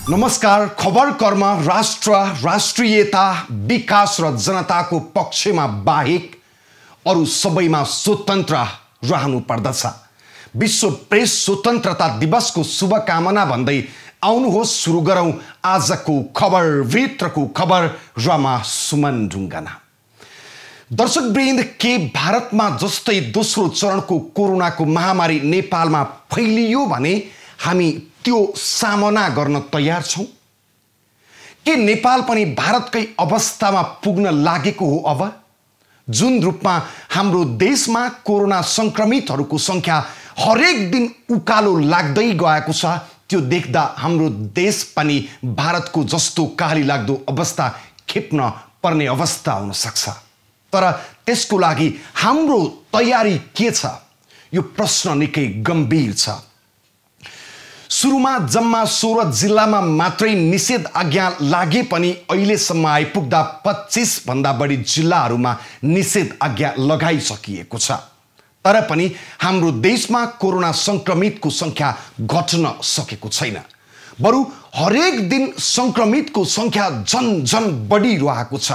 नमस्कार। खबर कर्म राष्ट्र राष्ट्रियता विकास र जनताको पक्षमा बाहेक अरु सबैमा स्वतन्त्र रहनु पर्दछ। विश्व प्रेस स्वतन्त्रता दिवसको शुभकामना भन्दै आउनुहोस् सुरु गरौं आजको खबर भित्रको खबर रमा सुमन ढुङ्गाना। दर्शकवृन्द, के भारतमा जस्तै दोस्रो चरणको कोरोनाको महामारी नेपालमा फैलियो भने हामी त्यो सामना गर्न तयार छौं? के नेपाल पनि भारतकै अवस्थामा पुग्न लागेको हो? अब जुन रूपमा हाम्रो देशमा कोरोना संक्रमितहरूको संख्या हरेक दिन उकालो लाग्दै गएको छ, त्यो देख्दा हाम्रो देश पनि भारतको जस्तो काली लाग्दो अवस्था खेप्न पर्ने अवस्था हुन सक्छ। तर त्यसको लागि हाम्रो तयारी के छ? यो प्रश्न निकै गम्भीर छ। सुरुमा जम्मा 16 जिल्लामा मात्रै निषेध आज्ञा लागे पनि अहिलेसम्म आइपुग्दा 25 भन्दा बढी जिल्लाहरूमा निषेध आज्ञा लगाइसकिएको छ। तर पनि हाम्रो देशमा कोरोना संक्रमितको संख्या घट्न सकेको छैन। बरु हरेक दिन संक्रमितको संख्या झन बढिरहेको छ।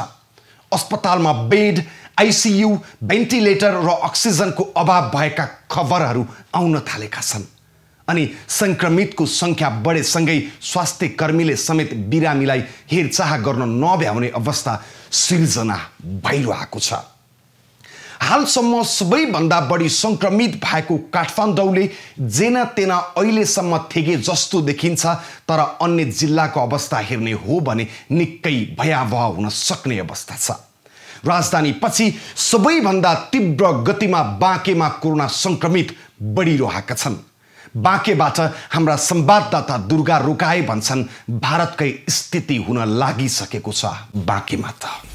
अस्पतालमा बेड, आइसियु, भेन्टिलेटर र अक्सिजनको अभाव भएका खबरहरू आउन थालेका छन्। अनि संक्रमितको संख्या बढेसँगै स्वास्थ्य कर्मीले समेत बिरामीलाई हेरचाह गर्न नभ्याउने अवस्था सिर्जना भइरहेको छ। हालसम्म सबैभन्दा बढी संक्रमित भएको काठमाडौँले जेना तेना अहिलेसम्म थेगे जस्तो देखिन्छ। तर अन्य जिल्लाको अवस्था हेर्ने हो भने निकै भयावह हुन सक्ने अवस्था छ। राजधानी पछि सबैभन्दा तीव्र गतिमा बाँकेमा कोरोना संक्रमित बढिरहेका छन्। बाँकेबाट हाम्रा संवाददाता दुर्गा रोकाए भन्छन् भारतकै स्थिति हुन लागिसकेको छ बाँकेमा त।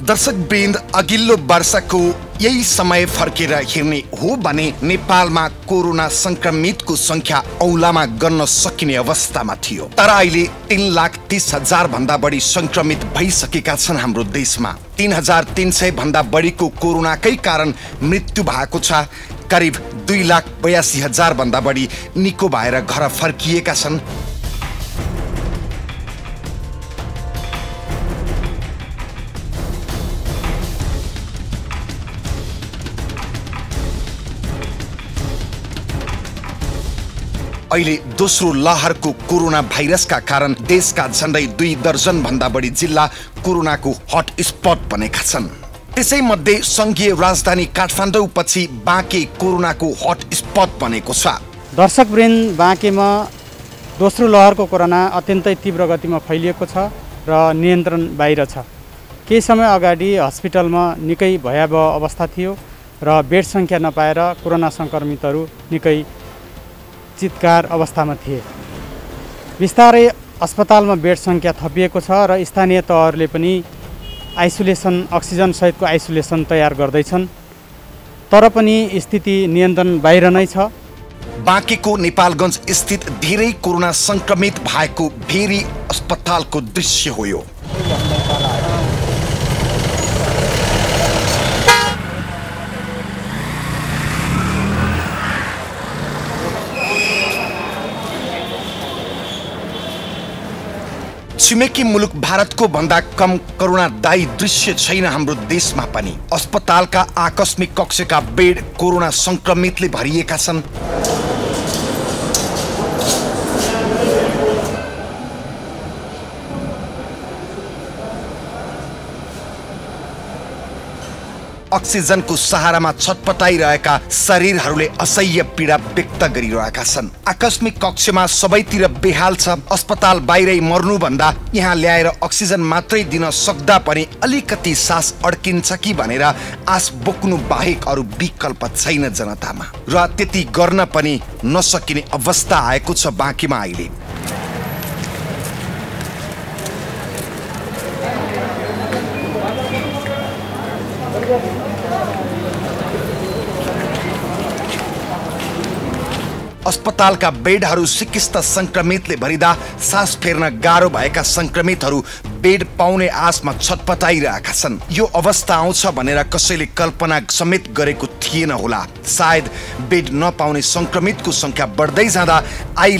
दर्शकवृन्द, अघिल्लो वर्षको यही समय फर्केर हेर्ने हो भने नेपालमा कोरोना संक्रमितको संख्या औलामा गर्न सकिने अवस्थामा थियो। तर अहिले 3,30,000 भन्दा बढी संक्रमित भइसकेका छन् हाम्रो देशमा। 3,300 भन्दा बढीको कोरोनाकै कारण मृत्यु भएको छ। करिब 2,82,000 भन्दा बढी निको भएर घर फर्किएका छन्। अहिले दोस्रो लहरको कोरोना भाइरसका कारण देशका झन्डै 2 दर्जन भन्दा बढी जिल्ला कोरोनाको हट स्पट बनेका छन्। त्यसैमध्ये संघीय राजधानी काठमाडौँ पछि बाँके कोरोनाको हट स्पट बनेको छ। दर्शकवृन्द, बाँकेमा दोस्रो लहरको कोरोना अत्यन्तै तीव्र गतिमा फैलिएको छ र नियन्त्रण बाहिर छ। केही समय अगाडि हस्पिटलमा निकै भयावह अवस्था थियो र बेड संख्या नपाएर कोरोना संक्रमितहरू निकै चितकार अवस्थामा थिए। बिस्तारै अस्पतालमा बेड संख्या थपिएको छ र स्थानीय तहहरूले पनि आइसोलेसन अक्सिजन सहितको आइसोलेसन तयार गर्दैछन्। तर पनि स्थिति नियन्त्रण बाहिर नै छ। बाँकेको नेपालगञ्ज स्थित धेरै कोरोना संक्रमित भएको भेरी अस्पतालको दृश्य हो यो। छिमेकी मुलुक भारतको भन्दा कम करुणादायी दृश्य छैन हाम्रो देशमा पनि। अस्पतालका आकस्मिक कक्षका बेड कोरोना संक्रमितले भरिएका छन्। अक्सिजनको सहारामा छटपटाइरहेका शरीरहरूले असह्य पीडा व्यक्त गरिरहेका छन्। आकस्मिक कक्षमा सबैतिर बेहाल छ। अस्पताल बाहिरै मर्नु भन्दा यहाँ ल्याएर अक्सिजन मात्रै दिन सक्दा पनि अलिकति सास अड्किन्छ कि भनेर आश बोक्नु बाहेक अरू विकल्प छैन जनतामा। र त्यति गर्न पनि नसकिने अवस्था आएको छ बाँकेमा अहिले। अस्पतालका बेडहरू सिकिस्त संक्रमितले भरिदा सास फेर्न गाह्रो भएका संक्रमितहरू बेड पाउने आशमा छटपटाइरहेका छन्। यो अवस्था आउँछ भनेर कसैले कल्पना समेत गरेको थिएन होला। सायद बेड नपाउने संक्रमितको संख्या बढ्दै जाँदा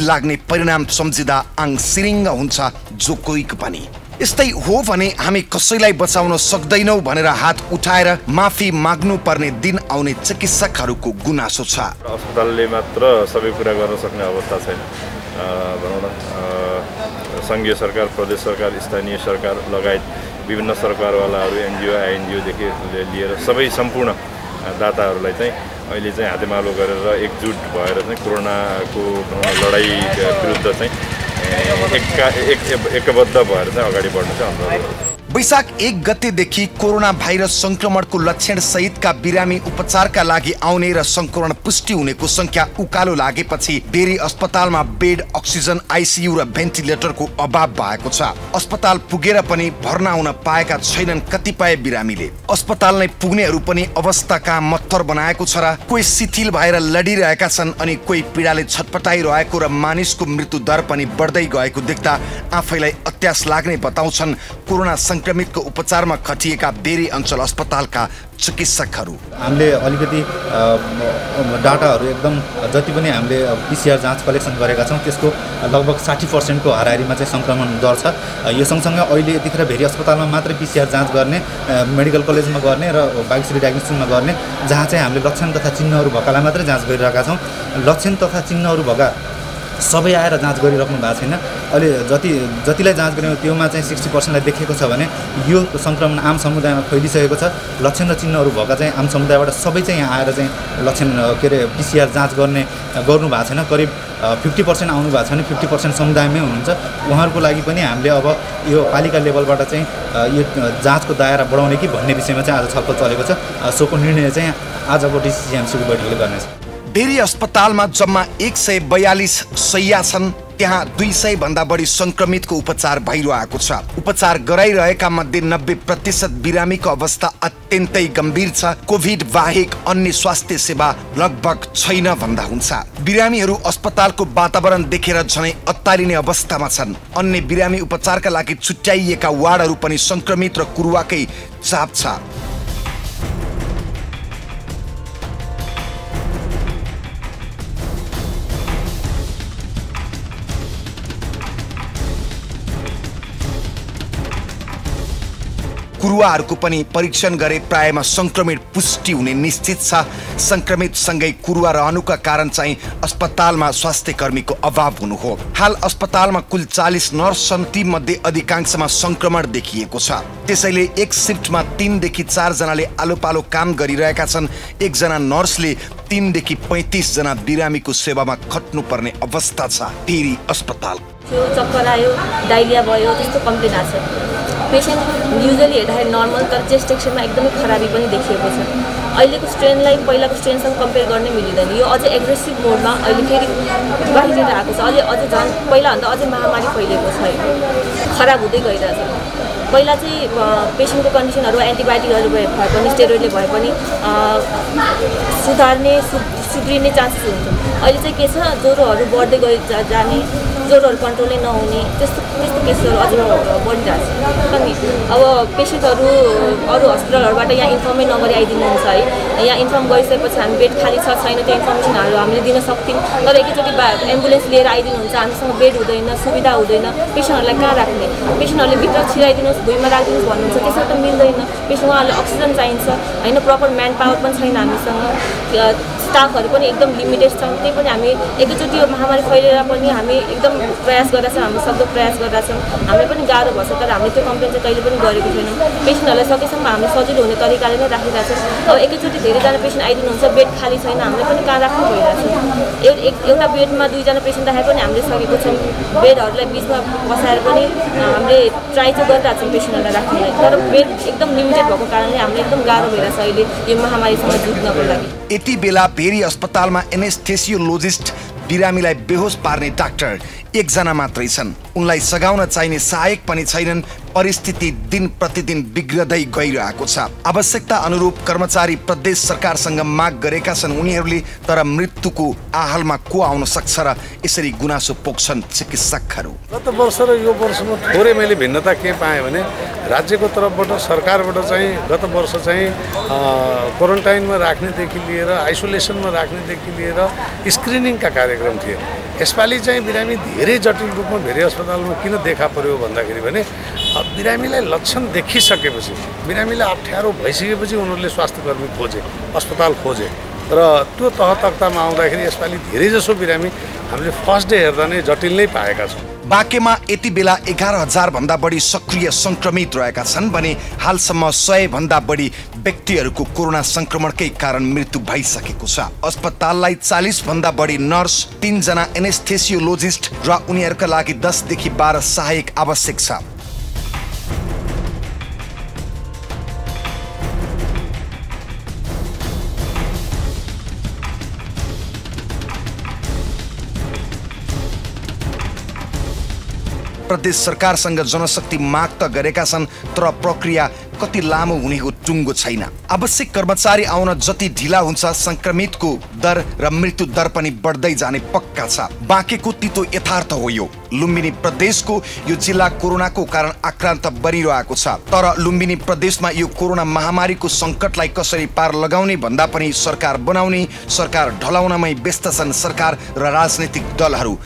लाग्ने परिणाम सम्झिँदा आङ सिरिङ्ग हुन्छ जो कोहीको पनि। यस्तै हो भने हामी कसैलाई बचाउन सक्दैनौ भनेर हात उठाएर माफी माग्नु पर्ने दिन आउने चिकित्सकहरूको गुनासो छ। अस्पतालले मात्र सबै कुरा गर्न सक्ने अवस्था छैन। भनौँ न संघीय सरकार, प्रदेश सरकार, स्थानीय सरकार लगायत विभिन्न सरकारवालाहरू, एनजिओ, आइएनजिओदेखि लिएर सबै सम्पूर्ण दाताहरूलाई चाहिँ अहिले चाहिँ हातेमालो गरेर एकजुट भएर चाहिँ कोरोनाको लडाई विरुद्ध चाहिँ एकबद्ध भएर चाहिँ अगाडि बढ्नु चाहिँ अनुरोध। वैशाख 1 गतेदेखि कोरोना भाइरस संक्रमणको लक्षण सहितका बिरामी उपचारका लागि आउने र संक्रमण पुष्टि हुनेको संख्या उकालो लागेपछि बेरी अस्पतालमा बेड, अक्सिजन, आइसियु र भेन्टिलेटरको अभाव भएको छ। अस्पताल पुगेर पनि भर्ना हुन पाएका छैनन् कतिपय बिरामीले। अस्पताल नै पुग्नेहरू पनि अवस्था कहाँ मत्तर बनाएको छ र कोही शिथिल भएर लडिरहेका छन् अनि कोही पीडाले छटपटाइरहेको र मानिसको मृत्यु दर पनि बढ्दै गएको देख्दा आफैलाई अत्यास लाग्ने बताउँछन् कोरोना संक्रमितको उपचारमा खटिएका बेरी अञ्चल अस्पतालका चिकित्सकहरू। हामीले अलिकति डाटाहरू एकदम जति पनि हामीले पिसिआर जाँच कलेक्सन गरेका छौँ त्यसको लगभग 60% को हाराहारीमा चाहिँ संक्रमण दर छ। यो सँगसँगै अहिले यतिखेर भेरी अस्पतालमा मात्रै पिसिआर जाँच गर्ने, मेडिकल कलेजमा गर्ने र भाग्यश्री डायग्नोस्टिकमा गर्ने, जहाँ चाहिँ हामीले लक्षण तथा चिन्हहरू भएकालाई मात्रै जाँच गरिरहेका छौँ। लक्षण तथा चिन्हहरू भएका सबै आएर जाँच गरिराख्नु भएको छैन। अहिले जतिलाई जाँच गऱ्यौँ त्योमा चाहिँ 60%लाई देखेको छ भने यो संक्रमण आम समुदायमा फैलिसकेको छ। लक्षण र चिन्हहरू भएका चाहिँ आम समुदायबाट सबै चाहिँ यहाँ आएर चाहिँ लक्षण पिसिआर जाँच गर्नु भएको छैन। करिब 50% आउनु भएको छ भने 50% समुदायमै हुनुहुन्छ। उहाँहरूको लागि पनि हामीले अब यो पालिका लेभलबाट चाहिँ यो जाँचको दायरा बढाउने कि भन्ने विषयमा चाहिँ आज छलफल चलेको छ। सोको निर्णय चाहिँ आजको डिसिसिएमसीको बैठकले गर्नेछ। बेरी अस्पतालमा जम्मा 142 शैय्या छन्। त्यहाँ 200 भन्दा बढी संक्रमितको उपचार भइरहेको छ। उपचार गराइरहेका मध्ये 90% बिरामीको अवस्था अत्यन्तै गम्भीर छ। कोभिड बाहेक अन्य स्वास्थ्य सेवा लगभग छैन भन्दा हुन्छ। बिरामीहरू अस्पतालको वातावरण देखेर झनै अत्तालिने अवस्थामा छन्। अन्य बिरामी उपचारका लागि छुट्याइएका वार्डहरू पनि संक्रमित र कुरुवाकै चाप छ। कुरुवाहरूको पनि परीक्षण गरे प्रायमा संक्रमित पुष्टि हुने निश्चित छ। संक्रमित सँगै कुरुवा रहनुका कारण चाहिँ अस्पतालमा स्वास्थ्य कर्मीको अभाव हुनु हो। हाल अस्पतालमा कुल 40 नर्स छन्। ती मध्ये अधिकांशमा संक्रमण देखिएको छ। त्यसैले एक शिफ्टमा 3 देखि 4 जनाले आलोपालो काम गरिरहेका छन्। एकजना नर्सले 3 देखि 35 जना बिरामीको सेवामा खट्नुपर्ने अवस्था छ। बेरी अस्पताल चक्कर आयो, डायरिया भयो, त्यस्तो कम्प्लेन आएको छ। पेसेन्ट युजली हेर्दाखेरि नर्मल, तर चेस्ट एक्सरेमा एकदमै खराबी पनि देखिएको छ। अहिलेको स्ट्रेनलाई पहिलाको स्ट्रेनसँग कम्पेयर गर्नै मिलिँदैन। यो अझै एग्रेसिभ मोडमा अहिले फेरि बाहिर आएको छ। अझै झन् पहिलाभन्दा अझै महामारी फैलिएको छ, खराब हुँदै गइरहेछ। पहिला चाहिँ पेसेन्टको कन्डिसनहरू एन्टिबायोटिकहरू भए पनि स्टेरोइडले भए पनि सुध्रिने चान्सेस हुन्छ। अहिले चाहिँ के छ, ज्वरोहरू बढ्दै जाने, ज्वरोहरू कन्ट्रोलै नहुने, त्यस्तो केसहरू अझ बढिरहेको छ। अनि अब पेसेन्टहरू अरू हस्पिटलहरूबाट यहाँ इन्फर्मै नगरी आइदिनुहुन्छ है। यहाँ इन्फर्म गरिसकेपछि हामी बेड खाली छ छैन त्यो इन्फर्मेसनहरू हामीले दिन सक्थ्यौँ। तर एकैचोटि एम्बुलेन्स लिएर आइदिनुहुन्छ, हामीसँग बेड हुँदैन, सुविधा हुँदैन। पेसेन्टहरूलाई कहाँ राख्ने? पेसेन्टहरूले भित्र छिराइदिनुहोस्, भुइँमा राखिदिनुहोस् भन्नुहुन्छ, त्यसमा त मिल्दैन। पेसेन्ट उहाँहरूलाई अक्सिजन चाहिन्छ होइन, प्रपर म्यान पावर पनि छैन हामीसँग। स्टाफहरू पनि एकदम लिमिटेड छन्। त्यही पनि हामी एकैचोटि यो महामारी फैलिएर पनि हामी एकदम प्रयास गरेका छौँ, हामी सक्दो प्रयास गरेका छौँ। हामीलाई पनि गाह्रो भएछ, तर हामीले त्यो कम्प्लेन चाहिँ कहिले पनि गरेको छैनौँ। पेसेन्टहरूलाई सकेसम्म हामीले सजिलो हुने तरिकाले नै राखिरहेको छौँ। अब एकैचोटि धेरैजना पेसेन्ट आइदिनुहुन्छ, बेड खाली छैन, हामीले पनि कहाँ राख्नु भइरहेको छ। एउटा बेडमा 2 जना पेसेन्ट राखे पनि हामीले सकेको छौँ। बेडहरूलाई बिचमा बसाएर पनि हामीले ट्राई चाहिँ गरिरहेको छौँ पेसेन्टहरूलाई राख्नलाई, तर बेड एकदम लिमिटेड भएको कारणले हामीले एकदम गाह्रो भइरहेछ अहिले यो महामारीसँग जुझ्नको लागि। यति बेला बेरी अस्पतालमा एनेस्थेसियोलोजिस्ट बिरामीलाई बेहोस पार्ने डाक्टर एकजना मात्रै छन्। उनलाई सघाउन चाहिने सहायक पनि छैनन्। परिस्थिति दिन प्रतिदिन बिग्रदै गइरहेको छ। आवश्यकता अनुरूप कर्मचारी प्रदेश सरकारसँग माग गरेका छन् उनीहरूले, तर मृत्युको आहलमा को आउन सक्छ र यसरी गुनासो पोख्छन् चिकित्सकहरू। गत वर्ष र यो वर्षमा थोरै मैले भिन्नता के पाएँ भने राज्यको तर्फबाट सरकारबाट चाहिँ गत वर्ष चाहिँ क्वारेन्टाइनमा राख्नेदेखि लिएर आइसोलेसनमा राख्नेदेखि लिएर स्क्रिनिङका कार्यक्रम थिए। यसपालि चाहिँ बिरामी धेरै जटिल रूपमा भेरी अस्पतालमा किन देखा पर्यो भन्दाखेरि भने बिरामीलाई लक्षण देखिसकेपछि, बिरामीलाई अप्ठ्यारो भइसकेपछि उनीहरूले स्वास्थ्यकर्मी खोजे, अस्पताल खोजे र त्यो तह तख्तामा आउँदाखेरि यसपालि धेरैजसो बिरामी हामीले फर्स्ट डे हेर्दा नै जटिल नै पाएका छौँ। बाँकेमा यति बेला 11,000 भन्दा बढी सक्रिय संक्रमित रहेका छन् भने हालसम्म 100 भन्दा बढी व्यक्तिहरूको कोरोना संक्रमणकै कारण मृत्यु भइसकेको छ। अस्पताललाई 40 भन्दा बढी नर्स, 3 जना एनेस्थेसियोलोजिस्ट र उनीहरूका लागि 10 देखि 12 सहायक आवश्यक छ। प्रदेश सरकारसँग जनशक्ति माग त गरेका छन्, तर प्रक्रिया कति लामो हुने हो टुङ्गो छैन। आवश्यक कर्मचारी आउन जति ढिला हुन्छ संक्रमितको दर र मृत्यु दर पनि बढ्दै जाने पक्का छ। बाँकेको तितो यथार्थ हो यो। लुम्बिनी प्रदेशको यो जिल्ला कोरोनाको कारण आक्रान्त बनिरहेको छ, तर लुम्बिनी प्रदेशमा यो कोरोना महामारीको सङ्कटलाई कसरी पार लगाउने भन्दा पनि सरकार बनाउने, सरकार ढलाउनमै व्यस्त छन् सरकार र राजनैतिक दलहरू।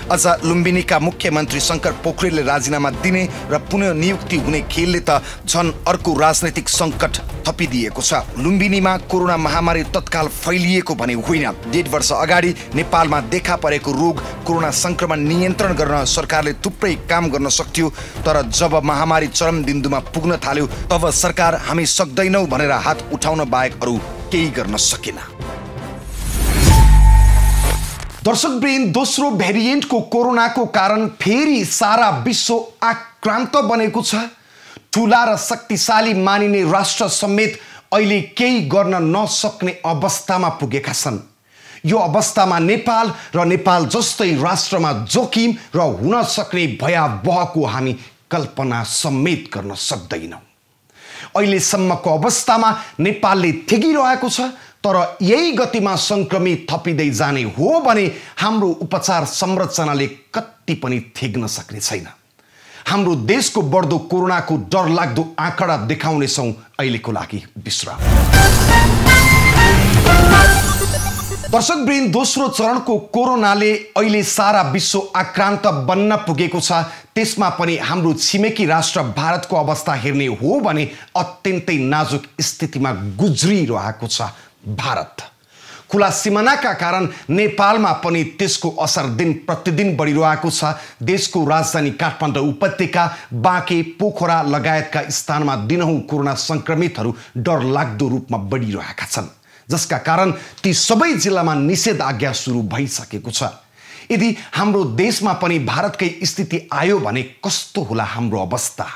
अझ लुम्बिनीका मुख्यमन्त्री शङ्कर पोखरेलले राजीनामा दिने र पुनः नियुक्ति हुने खेलले त झन् अर्को राजनैतिक सङ्कट थपिदिएको छ। लुम्बिनीमा कोरोना महामारी तत्काल फैलिएको भने होइन। 1.5 वर्ष अगाडि नेपालमा देखा परेको रोग कोरोना संक्रमण नियन्त्रण गर्न सरकारले थुप्रै काम गर्न सक्थ्यो, तर जब महामारी चरम बिन्दुमा पुग्न थाल्यो तब सरकार हामी सक्दैनौँ भनेर हात उठाउन बाहेक अरू केही गर्न सकेन। दर्शकवृन्द, दोस्रो भेरिएन्टको कोरोनाको कारण फेरि सारा विश्व आक्रान्त बनेको छ। ठुला र शक्तिशाली मानिने राष्ट्र समेत अहिले केही गर्न नसक्ने अवस्थामा पुगेका छन्। यो अवस्थामा नेपाल र नेपाल जस्तै राष्ट्रमा जोखिम र हुन सक्ने भयावहको हामी कल्पना समेत गर्न सक्दैनौँ। अहिलेसम्मको अवस्थामा नेपालले ठेगिरहेको छ, तर यही गतिमा संक्रमित थपिँदै जाने हो भने हाम्रो उपचार संरचनाले कति पनि थेग्न सक्ने छैन। हाम्रो देशको बढ्दो कोरोनाको डरलाग्दो आँकडा देखाउनेछौँ अहिलेको लागि विश्राम। दर्शकवृन्द, दोस्रो चरणको कोरोनाले अहिले सारा विश्व आक्रान्त बन्न पुगेको छ। त्यसमा पनि हाम्रो छिमेकी राष्ट्र भारतको अवस्था हेर्ने हो भने अत्यन्तै नाजुक स्थितिमा गुज्रिरहेको छ। भारत खुला सिमानाका कारण नेपालमा पनि त्यसको असर दिन प्रतिदिन बढिरहेको छ। देशको राजधानी काठमाडौँ उपत्यका, बाँके, पोखरा लगायतका स्थानमा दिनहुँ कोरोना संक्रमितहरू डरलाग्दो रूपमा बढिरहेका छन्, जसका कारण ती सबै जिल्लामा निषेध आज्ञा सुरु भइसकेको छ। यदि हाम्रो देशमा पनि भारतकै स्थिति आयो भने कस्तो होला हाम्रो अवस्था?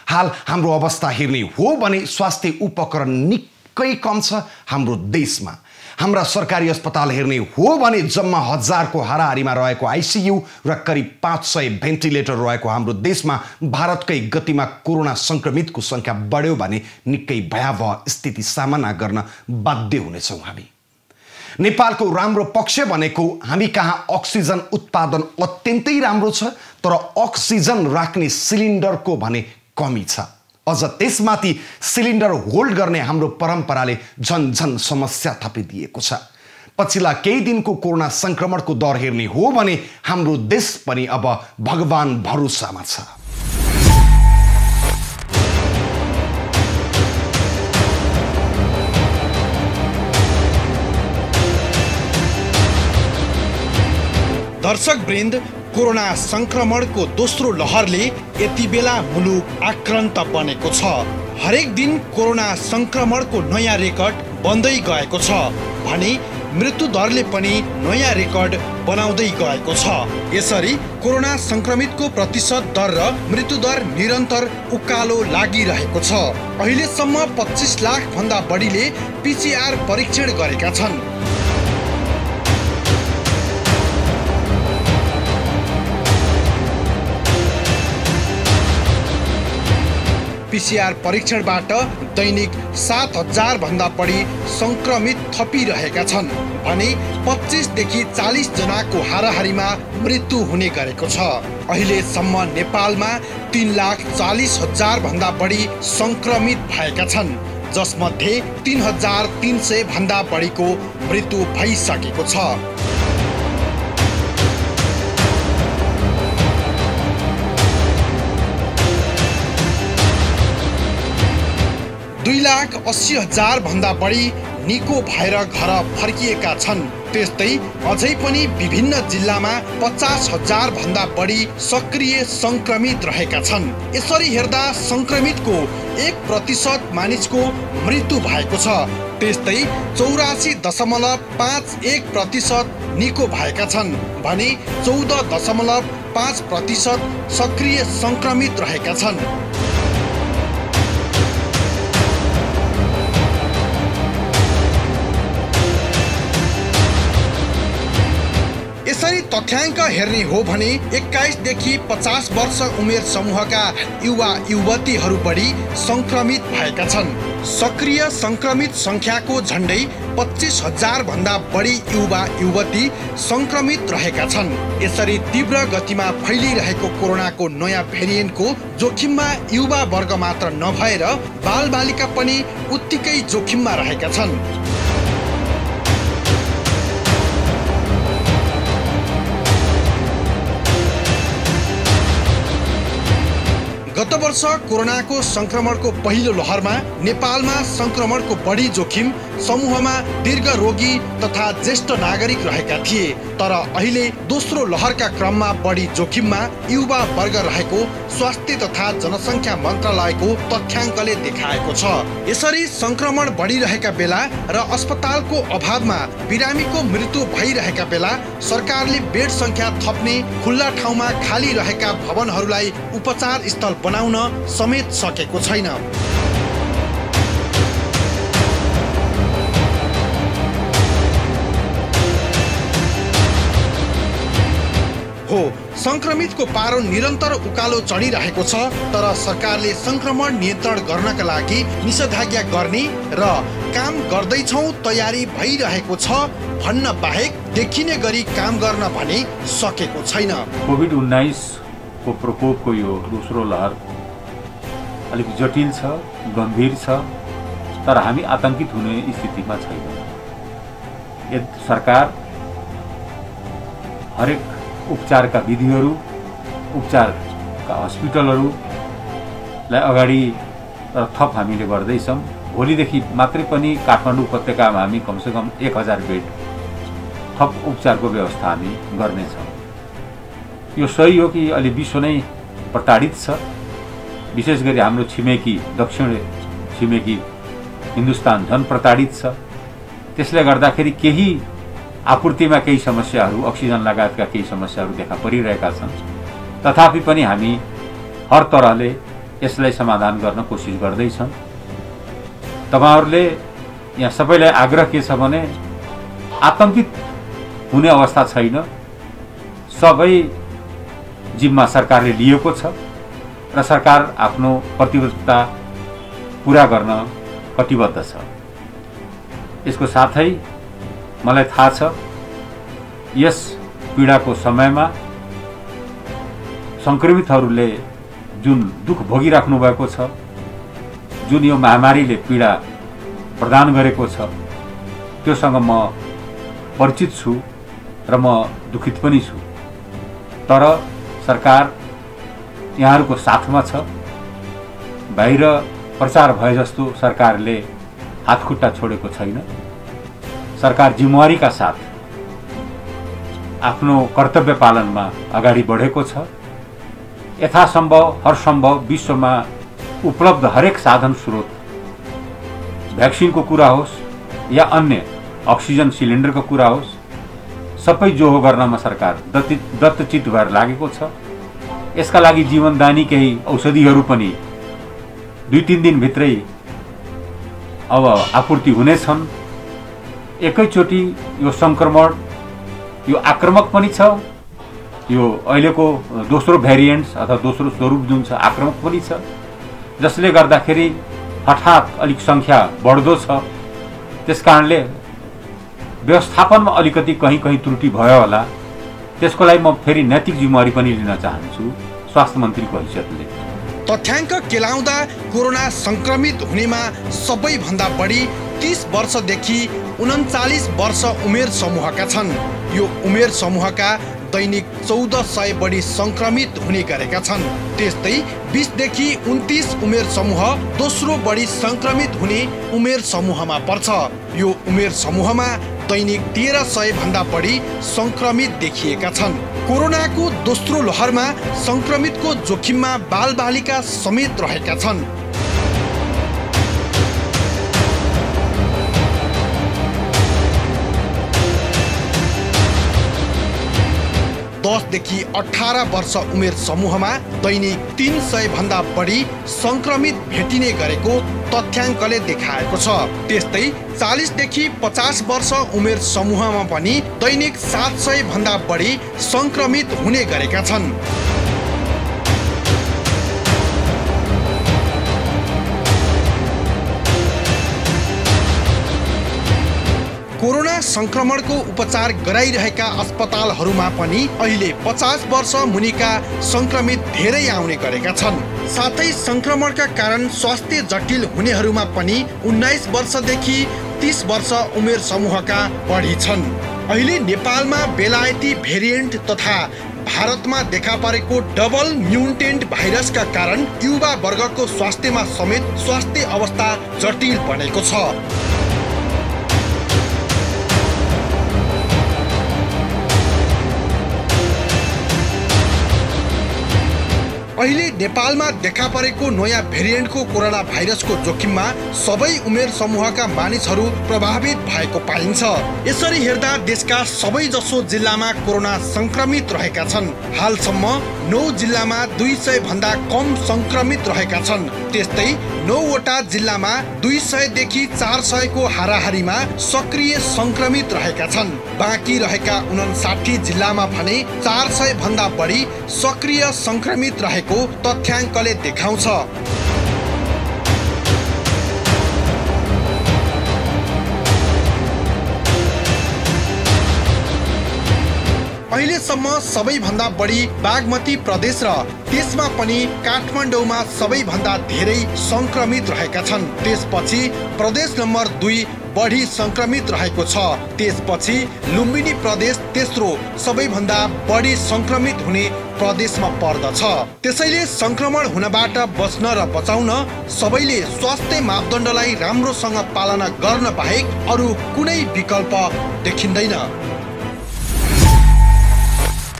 हाल हाम्रो अवस्था हेर्ने हो भने स्वास्थ्य उपकरण निकै कम छ हाम्रो देशमा। हाम्रा सरकारी अस्पताल हेर्ने हो भने जम्मा 1000 को हाराहारीमा रहेको आइसियु र करिब 500 भेन्टिलेटर रहेको हाम्रो देशमा भारतकै गतिमा कोरोना संक्रमितको संख्या बढ्यो भने निकै भयावह स्थिति सामना गर्न बाध्य हुनेछौँ हामी। नेपालको राम्रो पक्ष भनेको हामी कहाँ अक्सिजन उत्पादन अत्यन्तै राम्रो छ, तर अक्सिजन राख्ने सिलिन्डरको भने कमी छ। अझ त्यसमाथि सिलिन्डर होल्ड गर्ने हाम्रो परम्पराले झन समस्या थपिदिएको छ। पछिल्ला केही दिनको कोरोना संक्रमणको दर हेर्ने हो भने हाम्रो देश पनि अब भगवान भरोसामा छ। दर्शकवृन्द, कोरोना संक्रमणको दोस्रो लहरले यति बेला मुलुक आक्रान्त बनेको छ। हरेक दिन कोरोना संक्रमणको नयाँ रेकर्ड बन्दै गएको छ भने मृत्युदरले पनि नयाँ रेकर्ड बनाउँदै गएको छ। यसरी कोरोना संक्रमितको प्रतिशत दर र मृत्युदर निरन्तर उकालो लागिरहेको छ। अहिलेसम्म 25 लाख भन्दा बढीले PCR परीक्षण गरेका छन्। PCR परीक्षणबाट दैनिक 7,000 भन्दा बढी संक्रमित थपिरहेका छन् भने 25 देखि 40 जनाको हाराहारीमा मृत्यु हुने गरेको छ। अहिलेसम्म नेपालमा 3,40,000 भन्दा बढी संक्रमित भएका छन्, जसमध्ये 3,300 भन्दा बढीको मृत्यु भइसकेको छ। 2,80,000 भन्दा बढी निको भएर घर फर्किएका छन्। त्यस्तै अझै पनि विभिन्न जिल्लामा 50,000 भन्दा बढी सक्रिय संक्रमित रहेका छन्। यसरी हेर्दा संक्रमितको 1% मानिसको मृत्यु भएको छ। त्यस्तै 84.51% निको भएका छन् भने 14.5% सक्रिय संक्रमित रहेका छन्। यसरी तथ्याङ्क हेर्ने हो भने 21 देखि 50 वर्ष उमेर समूहका युवा युवतीहरू बढी संक्रमित भएका छन्। सक्रिय संक्रमित संख्याको झण्डै 25,000 भन्दा बढी युवा युवती संक्रमित रहेका छन्। यसरी तीव्र गतिमा फैलिरहेको कोरोनाको नयाँ भेरिएन्टको जोखिममा युवा वर्ग मात्र नभएर बालबालिका पनि उत्तिकै जोखिममा रहेका छन्। गत वर्ष कोरोनाको संक्रमणको पहिलो लहरमा नेपालमा संक्रमणको बढी जोखिम समूहमा दीर्घ रोगी तथा ज्येष्ठ नागरिक रहेका थिए। तर अहिले दोस्रो लहरका क्रममा बढी जोखिममा युवा वर्ग रहेको स्वास्थ्य तथा जनसङ्ख्या मन्त्रालयको तथ्याङ्कले देखाएको छ। यसरी संक्रमण बढिरहेका बेला र अस्पतालको अभावमा बिरामीको मृत्यु भइरहेका बेला सरकारले बेड संख्या थप्ने, खुल्ला ठाउँमा खाली रहेका भवनहरूलाई उपचार स्थल बनाउन समेत सकेको छैन। हो, संक्रमितको पारो निरन्तर उकालो चढिरहेको छ। तर सरकारले संक्रमण नियन्त्रण गर्नका लागि निषेधाज्ञा गर्ने र काम गर्दैछौँ, तयारी भइरहेको छ भन्न बाहेक देखिने गरी काम गर्न भने सकेको छैन। कोभिड-19 को प्रकोपको यो दोस्रो लहर अलिक जटिल छ, गम्भीर छ, तर हामी आतंकित हुने स्थितिमा छैनौँ। सरकार हरेक उपचारका विधिहरू, उपचारका हस्पिटलहरूलाई अगाडि थप हामीले गर्दैछौँ। भोलिदेखि मात्रै पनि काठमाडौँ उपत्यकामा हामी कमसेकम 1,000 बेड थप उपचारको व्यवस्था हामी गर्नेछौँ। यो सही हो कि अहिले विश्व नै प्रताडित छ, विशेष गरी हाम्रो छिमेकी दक्षिण छिमेकी हिन्दुस्तान झन् प्रताडित छ। त्यसले गर्दाखेरि केही आपूर्तिमा केही समस्याहरू, अक्सिजन लगायतका केही समस्याहरू देखा परिरहेका छन्। तथापि पनि हामी हर तरहले यसलाई समाधान गर्न कोसिस गर्दैछौँ। तपाईहरुले यहाँ सबैलाई आग्रह के छ भने आतंकित हुने अवस्था छैन। सबै जिम्मा सरकारले लिएको छ र सरकार आफ्नो प्रतिबद्धता पूरा गर्न कटिबद्ध छ। यसको साथै मलाई थाहा छ यस पीडाको समयमा संक्रमितहरूले जुन दुख भोगिराख्नु भएको छ, जुन यो महामारीले पीडा प्रदान गरेको छ, त्योसँग म परिचित छु र म दुखित पनि छु। तर सरकार यहाँहरूको साथमा छ। बाहिर प्रचार भए जस्तो सरकारले हातखुट्टा छोडेको छैन। सरकार जिम्मेवारीका साथ आफ्नो कर्तव्य पालनमा अगाडि बढेको छ। यथासम्भव हरसम्भव विश्वमा उपलब्ध हरेक साधन स्रोत, भ्याक्सिनको कुरा होस् या अन्य अक्सिजन सिलिन्डरको कुरा होस्, सबै जोहो गर्नमा सरकार दत्तचित भएर लागेको छ। यसका लागि जीवनदानी केही औषधिहरू पनि 2-3 दिनभित्रै अब आपूर्ति हुनेछन्। एकैचोटि यो सङ्क्रमण यो आक्रामक पनि छ, यो अहिलेको दोस्रो भेरिएन्ट्स अथवा दोस्रो स्वरूप जुन छ आक्रामक पनि छ, जसले गर्दाखेरि हठात अलिक सङ्ख्या बढ्दो छ। त्यसकारणले व्यवस्थापनमा अलिकति कहीँ त्रुटि भयो होला। त्यसको लागि म फेरि नैतिक जिम्मेवारी पनि लिन चाहन्छु स्वास्थ्य मन्त्रीको हैसियतले। तथ्याङ्क केलाउँदा कोरोना संक्रमित हुनेमा सबैभन्दा बढी 30 वर्षदेखि 39 वर्ष उमेर समूहका छन्। यो उमेर समूहका दैनिक 1400 बढी संक्रमित हुने गरेका छन्। त्यस्तै 20 देखि 29 उमेर समूह दोस्रो बढी संक्रमित हुने उमेर समूहमा पर्छ। यो उमेर समूहमा दैनिक 1300 भन्दा बढी संक्रमित देखिएका छन्। कोरोनाको दोस्रो लहरमा संक्रमितको जोखिममा बालबालिका समेत रहेका छन्। 10 देखि 18 वर्ष उमेर समूहमा दैनिक 300 भन्दा बढी संक्रमित भेटिने गरेको तथ्याङ्कले देखाएको छ। त्यस्तै 40 देखि 50 वर्ष उमेर समूहमा पनि दैनिक 700 भन्दा बढी संक्रमित हुने गरेका छन्। कोरोना संक्रमणको उपचार गराइरहेका अस्पतालहरूमा पनि अहिले 50 वर्ष मुनिका संक्रमित धेरै आउने गरेका छन्। साथै संक्रमणका कारण स्वास्थ्य जटिल हुनेहरूमा पनि 19 वर्षदेखि 30 वर्ष उमेर समूहका बढी छन्। अहिले नेपालमा बेलायती भेरिएन्ट तथा भारतमा देखा परेको डबल म्युटेन्ट भाइरसका कारण युवा वर्गको स्वास्थ्यमा समेत स्वास्थ्य अवस्था जटिल बनेको छ। अहिले नेपालमा देखा परेको नयाँ भेरिएन्टको कोरोना भाइरसको जोखिममा सबै उमेर समूहका मानिसहरू प्रभावित भएको पाइन्छ। यसरी हेर्दा देशका सबैजसो जिल्लामा कोरोना संक्रमित रहेका छन्। हालसम्म 9 जिल्लामा 200 भन्दा कम संक्रमित रहेका छन्। त्यस्तै 9 वटा जिल्लामा 200 देखि 400 को हाराहारीमा सक्रिय संक्रमित रहेका छन्। बाँकी रहेका 59 जिल्लामा भने 400 भन्दा बढी सक्रिय संक्रमित रहेको तथ्याङ्कले देखाउँछ। अहिलेसम्म सबैभन्दा बढी बागमती प्रदेश र त्यसमा पनि काठमाडौँमा सबैभन्दा धेरै संक्रमित रहेका छन्। त्यसपछि प्रदेश नम्बर 2 बढी संक्रमित रहेको छ। त्यसपछि लुम्बिनी प्रदेश तेस्रो सबैभन्दा बढी संक्रमित हुने प्रदेशमा पर्दछ। त्यसैले संक्रमण हुनबाट बच्न र बचाउन सबैले स्वास्थ्य मापदण्डलाई राम्रोसँग पालना गर्न बाहेक अरू कुनै विकल्प देखिँदैन।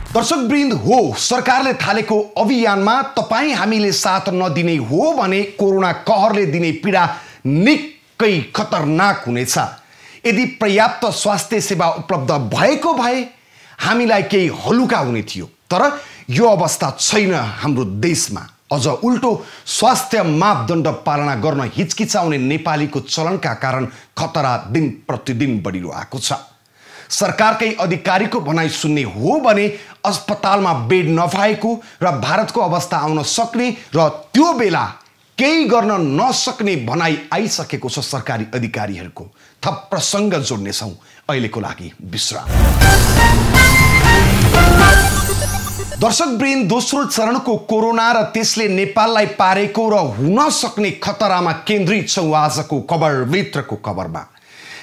दर्शकवृन्द, हो सरकारले थालेको अभियानमा तपाईँ हामीले साथ नदिने हो भने कोरोना कहरले दिने पीडा निकै खतरनाक हुनेछ। यदि पर्याप्त स्वास्थ्य सेवा उपलब्ध भएको भए हामीलाई केही हलुका हुने थियो, तर यो अवस्था छैन हाम्रो देशमा। अझ उल्टो स्वास्थ्य मापदण्ड पालना गर्न हिचकिचाउने नेपालीको चलनका कारण खतरा दिन प्रतिदिन बढिरहेको छ। सरकारकै अधिकारीको भनाइ सुन्ने हो भने अस्पतालमा बेड नभएको र भारतको अवस्था आउन सक्ने र त्यो बेला केही गर्न नसक्ने भनाइ आइसकेको छ सरकारी अधिकारीहरूको। थप प्रसङ्ग जोड्नेछौँ, अहिलेको लागि विश्राम। दर्शकवृन्द, दोस्रो चरणको कोरोना र त्यसले नेपाललाई पारेको र हुन सक्ने खतरामा केन्द्रित छौँ आजको खबरभित्रको खबरमा।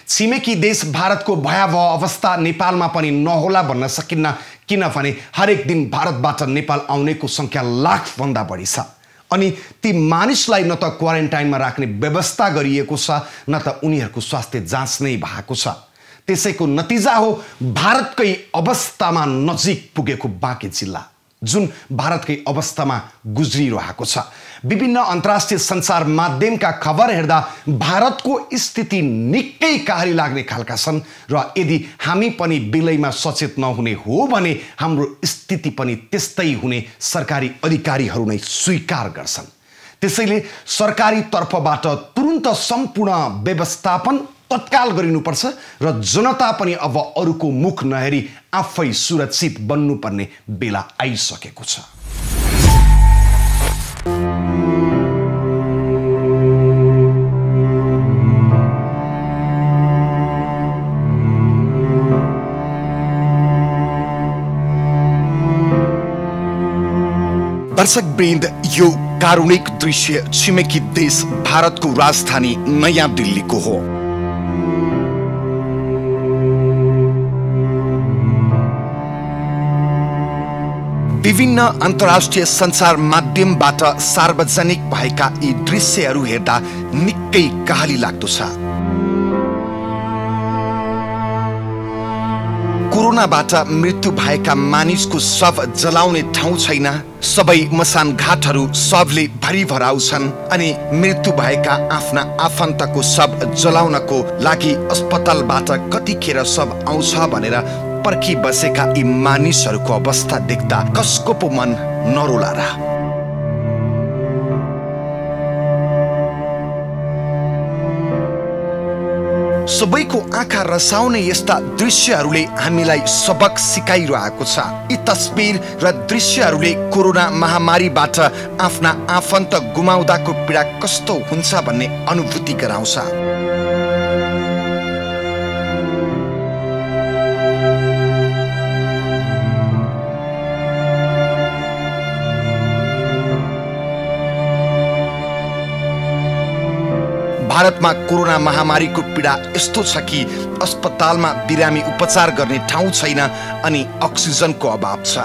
छिमेकी देश भारतको भयावह अवस्था नेपालमा पनि नहोला भन्न सकिन्न, किनभने हरेक दिन भारतबाट नेपाल आउनेको सङ्ख्या लाखभन्दा बढी छ अनि ती मानिसलाई न त क्वारेन्टाइनमा राख्ने व्यवस्था गरिएको छ न त उनीहरूको स्वास्थ्य जाँच नै भएको छ। त्यसैको नतिजा हो भारतकै अवस्थामा नजिक पुगेको बाँके जिल्ला, जुन भारतकै अवस्थामा गुज्रिरहेको छ। विभिन्न अन्तर्राष्ट्रिय सञ्चार माध्यमका खबर हेर्दा भारतको स्थिति निकै कहाली लाग्ने खालका छन् र यदि हामी पनि बेलैमा सचेत नहुने हो भने हाम्रो स्थिति पनि त्यस्तै हुने सरकारी अधिकारीहरू नै स्वीकार गर्छन्। त्यसैले सरकारी तर्फबाट तुरुन्त सम्पूर्ण व्यवस्थापन तत्काल गरिनुपर्छ र जनता पनि अब अरूको मुख नहेरी आफै सुरक्षित बन्नुपर्ने बेला आइसकेको छ। दर्शकवृन्द, यो कारुणिक दृश्य छिमेकी देश भारतको राजधानी नयाँ दिल्लीको हो। विभिन्न अन्तर्राष्ट्रिय सञ्चार माध्यमबाट सार्वजनिक भएका यी दृश्यहरू हेर्दा निकै कहाली लाग्दो छ। कोरोनाबाट मृत्यु भएका मानिसको शव जलाउने ठाउँ छैन, सबै मसान घाटहरू शवले भरिभराउ छन् अनि मृत्यु भएका आफ्ना आफन्तको शव जलाउनको लागि अस्पतालबाट कतिखेर शव आउँछ भनेर पर्खी बसेका यी मानिसहरूको अवस्था देख्दा कसको पो मन नरोला र। सबैको आँखा रसाउने यस्ता दृश्यहरूले हामीलाई सबक सिकाइरहेको छ। यी तस्बिर र दृश्यहरूले कोरोना महामारीबाट आफ्ना आफन्त गुमाउँदाको पीडा कस्तो हुन्छ भन्ने अनुभूति गराउँछ। भारतमा कोरोना महामारीको पीडा यस्तो छ कि अस्पतालमा बिरामी उपचार गर्ने ठाउँ छैन अनि अक्सिजनको अभाव छ।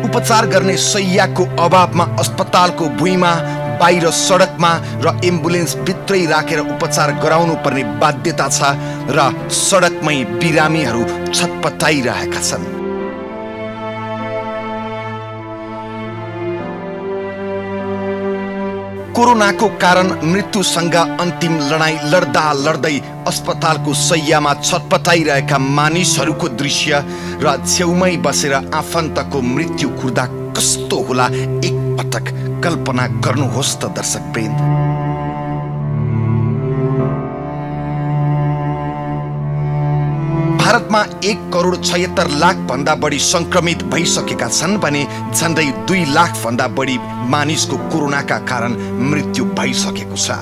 उपचार गर्ने शैय्याको अभावमा अस्पतालको भुइँमा, बाहिर सडकमा र एम्बुलेन्स भित्रै राखेर उपचार गराउनु पर्ने बाध्यता छ र सडकमै बिरामीहरू छटपटाइरहेका छन्। कोरोनाको कारण मृत्युसँग अन्तिम लडाईँ लड्दा लड्दै अस्पतालको शैय्यामा छटपटाइरहेका मानिसहरूको दृश्य र छेउमै बसेर आफन्तको मृत्यु कुर्दा कस्तो होला एक पटक कल्पना गर्नुहोस् त दर्शकवृन्द। भारतमा 1,76,00,000 भन्दा बढी संक्रमित भइसकेका छन् भने झन्डै 2 लाख भन्दा बढी मानिसको कोरोनाका कारण मृत्यु भइसकेको छ।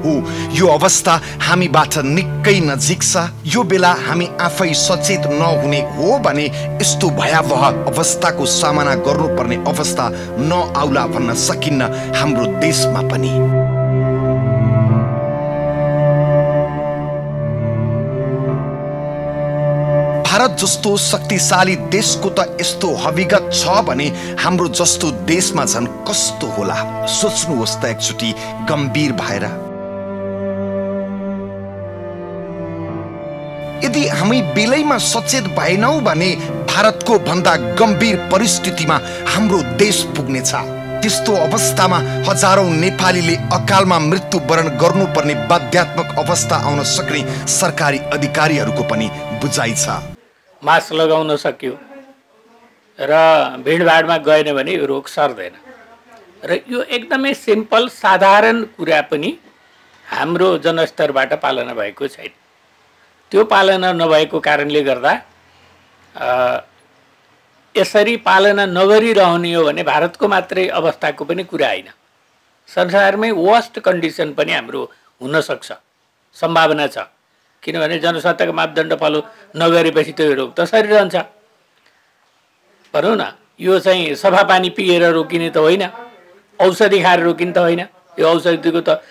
हो, यो अवस्था हामीबाट निकै नजिक छ। यो बेला हामी आफै सचेत नहुने हो भने यस्तो भयावह अवस्थाको सामना गर्नुपर्ने अवस्था नआउला भन्न सकिन्न हाम्रो देशमा पनि। भारत जस्तो शक्तिशाली देशको त यस्तो हविगत छ भने हाम्रो जस्तो देशमा झन् कस्तो होला सोच्नुहोस् त एकचोटि गम्भीर भएर। यदि हामी बेलैमा सचेत भएनौं भने भारतको भन्दा गम्भीर परिस्थितिमा हाम्रो देश पुग्नेछ। त्यस्तो अवस्थामा हजारौं नेपालीले अकालमा मृत्युवरण गर्नुपर्ने बाध्यात्मक अवस्था आउन सक्ने सरकारी अधिकारीहरूको पनि बुझाइ छ। मास्क लगाउन सक्यो र भिडभाडमा गएन भने यो रोग सर्दैन र यो एकदमै सिम्पल साधारण कुरा पनि हाम्रो जनस्तरबाट पालना भएको छैन। त्यो पालना नभएको कारणले गर्दा यसरी पालना नगरिरहने हो भने भारतको मात्रै अवस्थाको पनि कुरा हैन, संसारमै वर्स्ट कन्डिसन पनि हाम्रो हुन सक्छ, सम्भावना छ। किनभने जनसत्ताको मापदण्ड फलो नगरेपछि त्यो रोग त सरिरहन्छ। भनौँ न, यो चाहिँ सफा पानी पिएर रोकिने त होइन, औषधि खाएर रोकिने त होइन। यो औषधिको त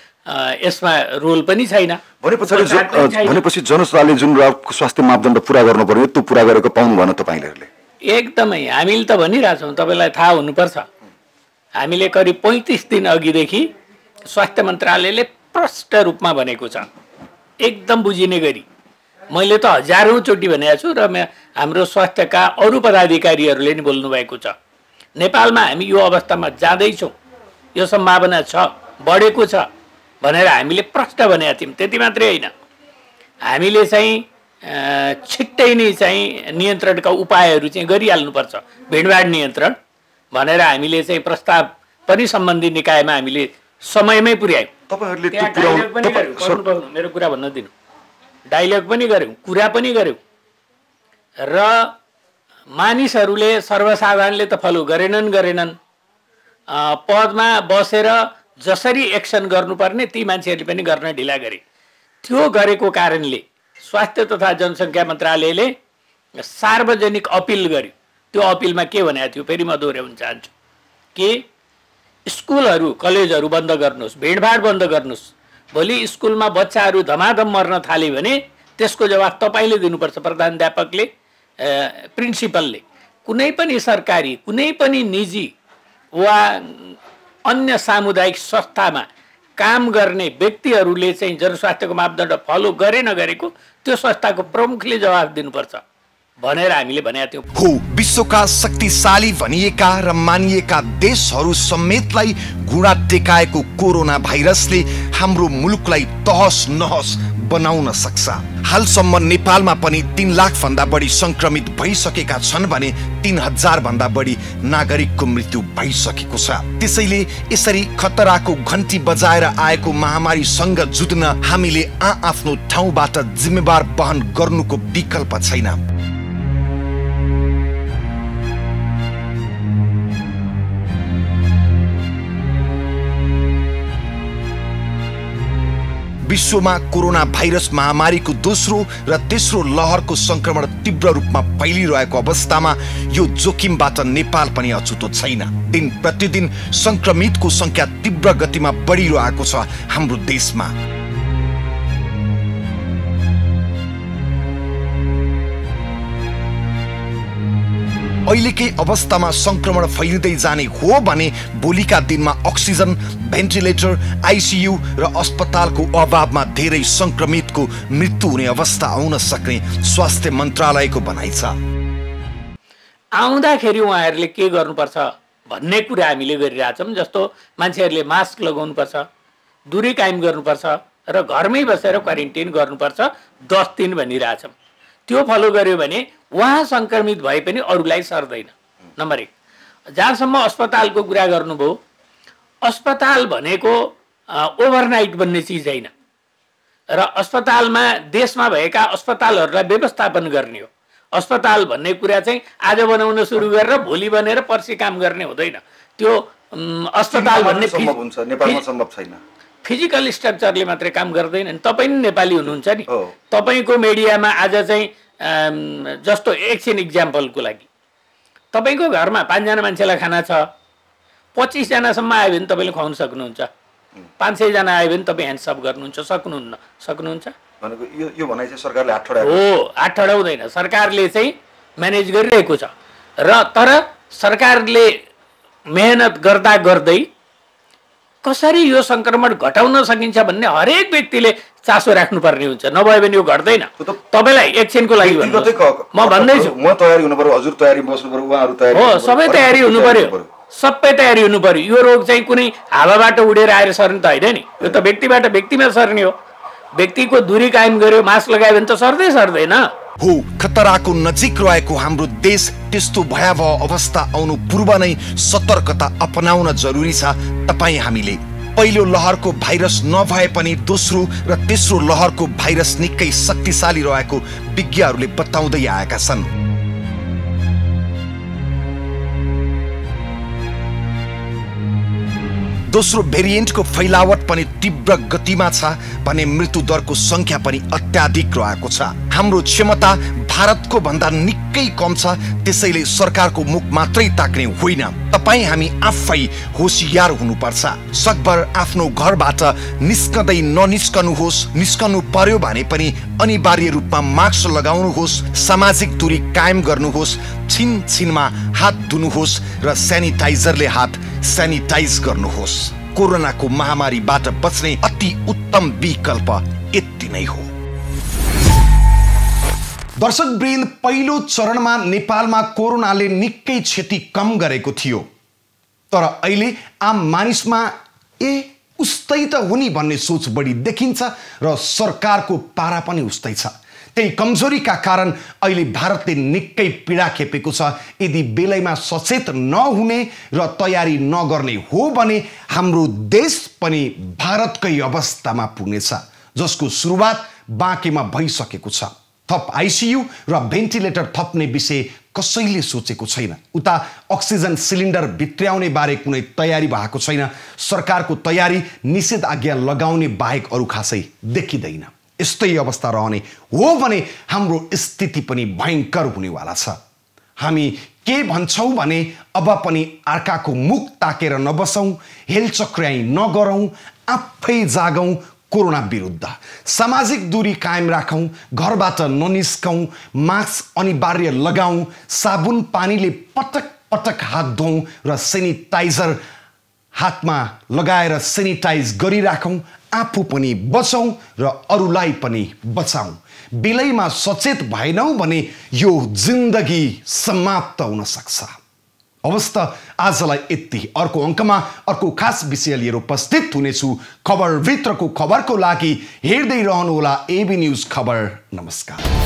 यसमा रोल पनि छैन। भनेपछि जनताले जुन स्वास्थ्य मापदण्ड पुरा गर्नुपर्ने त्यो पुरा गरेको पाउनु भएन तपाईहरुले? एकदमै, हामीले त भनिरहेछौँ, तपाईँलाई थाहा हुनुपर्छ। हामीले करिब 35 दिन अघिदेखि स्वास्थ्य मन्त्रालयले प्रष्ट रूपमा भनेको छ एकदम बुझिने गरी मैले त हजारौँचोटि भनेको छु र हाम्रो स्वास्थ्यका अरू पदाधिकारीहरूले नि बोल्नु भएको छ। नेपालमा हामी यो अवस्थामा जाँदैछौँ, यो सम्भावना छ, बढेको छ भनेर हामीले प्रश्न भनेका थियौँ। त्यति मात्रै होइन, हामीले चाहिँ छिट्टै नै चाहिँ नियन्त्रणका उपायहरू चाहिँ गरिहाल्नुपर्छ, भिडभाड नियन्त्रण भनेर हामीले चाहिँ प्रस्ताव पनि सम्बन्धित निकायमा हामीले समयमै पुर्यायौँ। तपाईहरुले त्यो डायलग पनि गर्यौँ, मेरो कुरा भन्न दिनु, डायलग पनि गऱ्यौँ, कुरा पनि गऱ्यौँ र मानिसहरूले सर्वसाधारणले त फलो गरेनन्। पदमा बसेर जसरी एक्सन गर्नुपर्ने ती मान्छेहरूले पनि गर्न ढिला गरे। त्यो गरेको कारणले स्वास्थ्य तथा जनसङ्ख्या मन्त्रालयले सार्वजनिक अपिल गर्यो। त्यो अपिलमा के भनेको थियो फेरि म दोहोऱ्याउन चाहन्छु कि स्कुलहरू कलेजहरू बन्द गर्नुहोस्, भिडभाड बन्द गर्नुहोस्। भोलि स्कुलमा बच्चाहरू धमाधम मर्न थाले भने त्यसको जवाफ तपाईँले दिनुपर्छ, प्रधानाध्यापकले, प्रिन्सिपलले। कुनै पनि सरकारी, कुनै पनि निजी वा अन्य सामुदायिक संस्थामा काम गर्ने व्यक्तिहरूले चाहिँ जनस्वास्थ्यको मापदण्ड फलो गरे नगरेको त्यो संस्थाको प्रमुखले जवाफ दिनुपर्छ भनेर हामीले भनेका थियौँ। हो, विश्वका शक्तिशाली भनिएका र मानिएका देशहरू समेतलाई घुँडा टेकाएको कोरोना भाइरसले हाम्रो मुलुकलाई तहस नहस बनाउन सक्छ। हालसम्म नेपालमा पनि 3 लाख भन्दा बढी संक्रमित भइसकेका छन् भने 3000 भन्दा बढी नागरिकको मृत्यु भइसकेको छ। त्यसैले यसरी खतराको घन्टी बजाएर आएको महामारीसँग जुध्न हामीले आफ्नो ठाउँबाट जिम्मेवार वहन गर्नुको विकल्प छैन। विश्वमा कोरोना भाइरस महामारीको दोस्रो र तेस्रो लहरको संक्रमण तीव्र रूपमा फैलिरहेको अवस्थामा यो जोखिमबाट नेपाल पनि अछुतो छैन। दिन प्रतिदिन संक्रमितको संख्या तीव्र गतिमा बढिरहेको छ हाम्रो देशमा। अहिलेकै अवस्थामा संक्रमण फैलिँदै जाने हो भने भोलिका दिनमा अक्सिजन, भेन्टिलेटर, आइसियु र अस्पतालको अभावमा धेरै संक्रमितको मृत्यु हुने अवस्था आउन सक्ने स्वास्थ्य मन्त्रालयको भनाइ छ। आउँदाखेरि उहाँहरूले के गर्नुपर्छ भन्ने कुरा हामीले गरिरहेछौँ। जस्तो मान्छेहरूले मास्क लगाउनुपर्छ, दूरी कायम गर्नुपर्छ र घरमै बसेर क्वारेन्टाइन गर्नुपर्छ 10 दिन भनिरहेछौँ। त्यो फलो गर्यो भने उहाँ संक्रमित भए पनि अरूलाई सर्दैन। नम्बर 1, जहाँसम्म अस्पतालको कुरा गर्नुभयो, अस्पताल भनेको ओभरनाइट बन्ने चिज होइन र अस्पतालमा देशमा भएका अस्पतालहरूलाई व्यवस्थापन गर्ने हो। अस्पताल भन्ने कुरा चाहिँ आज बनाउन सुरु गरेर भोलि बनेर पर्सि काम गर्ने हुँदैन। त्यो अस्पताल भन्ने नेपालमा सम्भव छैन। फिजिकल स्ट्रक्चरले मात्रै काम गर्दैन। तपाईँ नि नेपाली हुनुहुन्छ नि, तपाईँको मिडियामा आज चाहिँ जस्तो एकछिन इक्जाम्पलको लागि तपाईँको घरमा 5 जना मान्छेलाई खाना छ, 25 जनासम्म आयो भने तपाईँले खुवाउन सक्नुहुन्छ, 500 जना आयो भने तपाईँ ह्यान्ड्सअप गर्नुहुन्छ, सक्नुहुन्छ भनेको यो भनाइ चाहिँ सरकारले हात ठडाएको हो। हात ठडाउँदैन, सरकारले चाहिँ म्यानेज गरिरहेको छ र तर सरकारले मेहनत गर्दा गर्दै कसरी यो संक्रमण घटाउन सकिन्छ भन्ने हरेक व्यक्तिले चासो राख्नुपर्ने हुन्छ, नभए भने यो घट्दैन। तपाईलाई एकछिनको लागि म भन्दैछु, म तयारी हुनु पर्यो, हजुर तयारी बस्नु पर्यो, उहाँहरु तयारी हो, सबै तयारी हुनु पर्यो, सबै तयारी हुनु पर्यो। यो रोग चाहिँ कुनै हावाबाट उडेर आएर सर्ने त होइन नि, यो त व्यक्तिबाट व्यक्तिमा सर्ने हो। व्यक्तिको दूरी कायम गर्यो, मास्क लगायो भने त सर्दैन हो। खतराको नजिक रहेको हाम्रो देश त्यस्तो भयावह अवस्था आउनु पूर्व नै सतर्कता अपनाउन जरुरी छ। तपाई हामीले पहिलो लहरको भाइरस नभए पनि दोस्रो र तेस्रो लहरको भाइरस निकै शक्तिशाली रहेको विज्ञहरूले बताउँदै आएका छन्। दोस्रो भेरिएन्टको फैलावट पनि तीव्र गतिमा छ भने मृत्यु दरको संख्या पनि अत्याधिक रहेको छ। हाम्रो क्षमता भारतको भन्दा निकै कम छ, त्यसैले सरकारको मुख मात्रै ताक्ने होइन, तपाई हामी आफै होशियार हुनुपर्छ। सकभर आफ्नो घरबाट निस्कदै ननिस्कनुहोस्, निस्कनु पर्यो भने पनि अनिवार्य रूपमा मास्क लगाउनुहोस्, सामाजिक दूरी कायम गर्नुहोस्, छिनमा हात धुनुहोस् र सेनिटाइजरले हात सेनिटाइज गर्नुहोस्। कोरोनाको महामारीबाट बच्ने अति उत्तम विकल्प यति नै हो। दर्शकवृन्द, पहिलो चरणमा नेपालमा कोरोनाले निकै क्षति कम गरेको थियो, तर अहिले आम मानिसमा उस्तै त हो नि भन्ने सोच बढी देखिन्छ र सरकारको पारा पनि उस्तै छ। त्यही कमजोरीका कारण अहिले भारतले निकै पीडा खेपेको छ। यदि बेलैमा सचेत नहुने र तयारी नगर्ने हो भने हाम्रो देश पनि भारतकै अवस्थामा पुग्नेछ, जसको सुरुवात बाँकेमा भइसकेको छ। थप आइसियु र भेन्टिलेटर थप्ने विषय कसैले सोचेको छैन। उता अक्सिजन सिलिन्डर भित्र्याउने बारे कुनै तयारी भएको छैन। सरकारको तयारी निषेध आज्ञा लगाउने बाहेक अरू खासै देखिँदैन। यस्तै अवस्था रहने हो भने हाम्रो स्थिति पनि भयङ्कर हुनेवाला छ। हामी के भन्छौँ भने अब पनि अर्काको मुख ताकेर नबसौँ, हेलचक्र्याइ नगरौँ, आफै जागौँ कोरोना विरुद्ध। सामाजिक दूरी कायम राखौँ, घरबाट ननिस्कौँ, मास्क अनिवार्य लगाऊँ, साबुन पानीले पटक पटक हात धोऊँ र सेनिटाइजर हातमा लगाएर सेनिटाइज गरिराखौँ। आफू पनि बचौँ र अरूलाई पनि बचाऊँ। बेलैमा सचेत भएनौँ भने यो जिन्दगी समाप्त हुन सक्छ। हवस् त, आजलाई यति। अर्को अङ्कमा अर्को खास विषय लिएर उपस्थित हुनेछु। खबरभित्रको खबरको लागि हेर्दै रहनुहोला एबी न्युज खबर। नमस्कार।